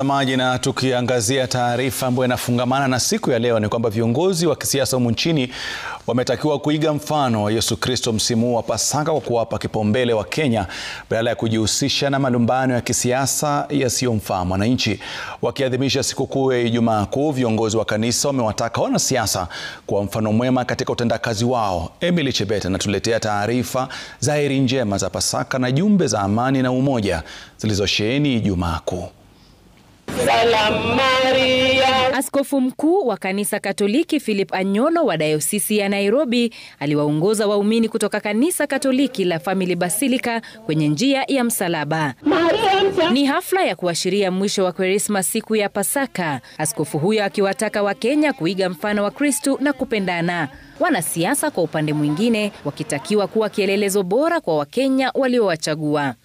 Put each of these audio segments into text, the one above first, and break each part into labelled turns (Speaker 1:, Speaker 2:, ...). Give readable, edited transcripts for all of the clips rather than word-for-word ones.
Speaker 1: Maji na tukiangazia taarifa ambayo inafungamana na siku ya leo ni kwamba viongozi wa kisiasa humu nchini wametakiwa kuiga mfano wa Yesu Kristo msimu wa Pasaka kwa kuwapa kipaumbele wa Kenya badala ya kujihusisha na malumbano ya kisiasa yasiyomfaa mwananchi. Wakiadhimisha sikukuu ya Ijumaa Kuu, viongozi wa kanisa wamewataka wanasiasa kuwa mfano mwema katika utendakazi wao. Emily Chebet anatuletea taarifa za heri njema za Pasaka na jumbe za amani na umoja zilizosheheni Ijumaa Kuu.
Speaker 2: Askofu mkuu wa kanisa Katoliki Philip Anyolo wa dayosisi ya Nairobi aliwaongoza waumini kutoka kanisa Katoliki la Family Basilica kwenye njia ya msalaba. Ni hafla ya kuashiria mwisho wa Kwaresma, siku ya Pasaka. Askofu huyo akiwataka Wakenya kuiga mfano wa Kristo na kupendana. Wanasiasa kwa upande mwingine wakitakiwa kuwa kielelezo bora kwa Wakenya waliowachagua.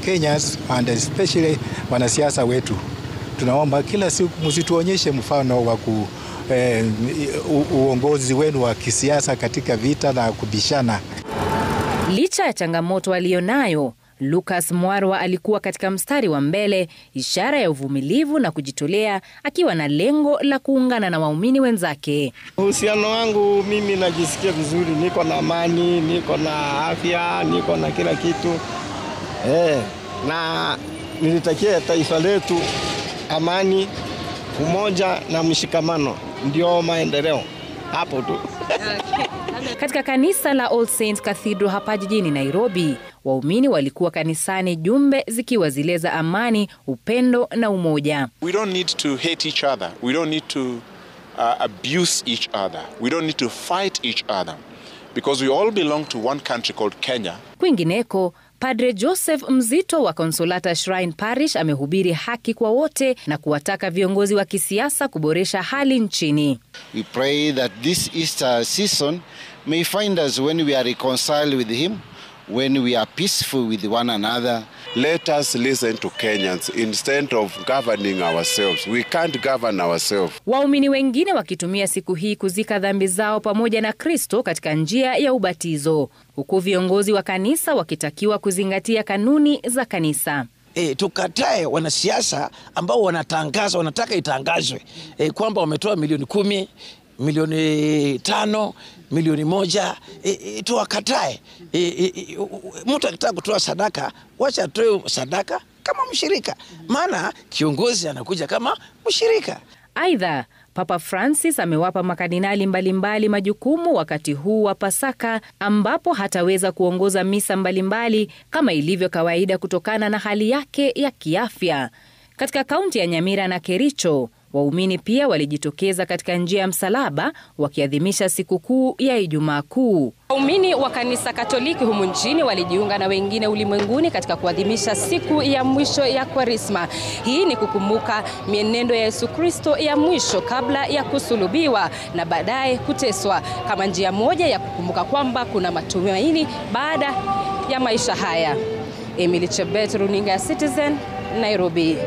Speaker 3: Kenyans and especially wanasiasa wetu, tunaomba kila siku msituonyeshe mfano wa uongozi wenu wa kisiasa katika vita na kubishana.
Speaker 2: Licha ya changamoto alionayo, Lucas Mwarwa alikuwa katika mstari wa mbele, ishara ya uvumilivu na kujitolea, akiwa na lengo la kuungana na waumini wenzake.
Speaker 4: Uhusiano wangu mimi najisikia vizuri, niko na amani, niko na afya, niko na kila kitu. Na nilitakia taifa letu amani, umoja na mshikamano, ndio maendeleo. Hapo tu.
Speaker 2: Katika kanisa la All Saints Cathedral hapa jijini Nairobi, waumini walikuwa kanisani, jumbe zikiwa zile za amani, upendo na umoja.
Speaker 5: We don't need to hate each other. We don't need to abuse each other. We don't need to fight each other. Because we all belong to one country called Kenya.
Speaker 2: Kwingineko, Padre Joseph Mzito wa Consolata Shrine Parish amehubiri haki kwa wote na kuwataka viongozi wa kisiasa kuboresha hali nchini.
Speaker 6: We pray that this Easter season may find us when we are reconciled with him, when we are peaceful with one another.
Speaker 7: Let us listen to Kenyans instead of governing ourselves. We can't govern ourselves.
Speaker 2: Waumini wengine wakitumia siku hii kuzika dhambi zao pamoja na Kristo katika njia ya ubatizo, huku viongozi wa kanisa wakitakiwa kuzingatia kanuni za kanisa.
Speaker 8: Tukatae wanasiasa ambao wanatangaza, wanataka itangazwe kwamba wametoa milioni 10, milioni 5, milioni 1. Tuwakatae. Mtu akitaka kutoa sadaka, wacha atoe sadaka kama mshirika, maana kiongozi anakuja kama mshirika.
Speaker 2: Aidha, Papa Francis amewapa makardinali mbalimbali majukumu wakati huu wa Pasaka, ambapo hataweza kuongoza misa mbalimbali kama ilivyo kawaida kutokana na hali yake ya kiafya. Katika kaunti ya Nyamira na Kericho, waumini pia walijitokeza katika njia ya msalaba wakiadhimisha sikukuu ya Ijumaa Kuu. Waumini wa kanisa Katoliki humu nchini walijiunga na wengine ulimwenguni katika kuadhimisha siku ya mwisho ya Kwaresma. Hii ni kukumbuka mienendo ya Yesu Kristo ya mwisho kabla ya kusulubiwa na baadaye kuteswa, kama njia moja ya kukumbuka kwamba kuna matumaini baada ya maisha haya. Emily Chebet, Runinga Citizen, Nairobi.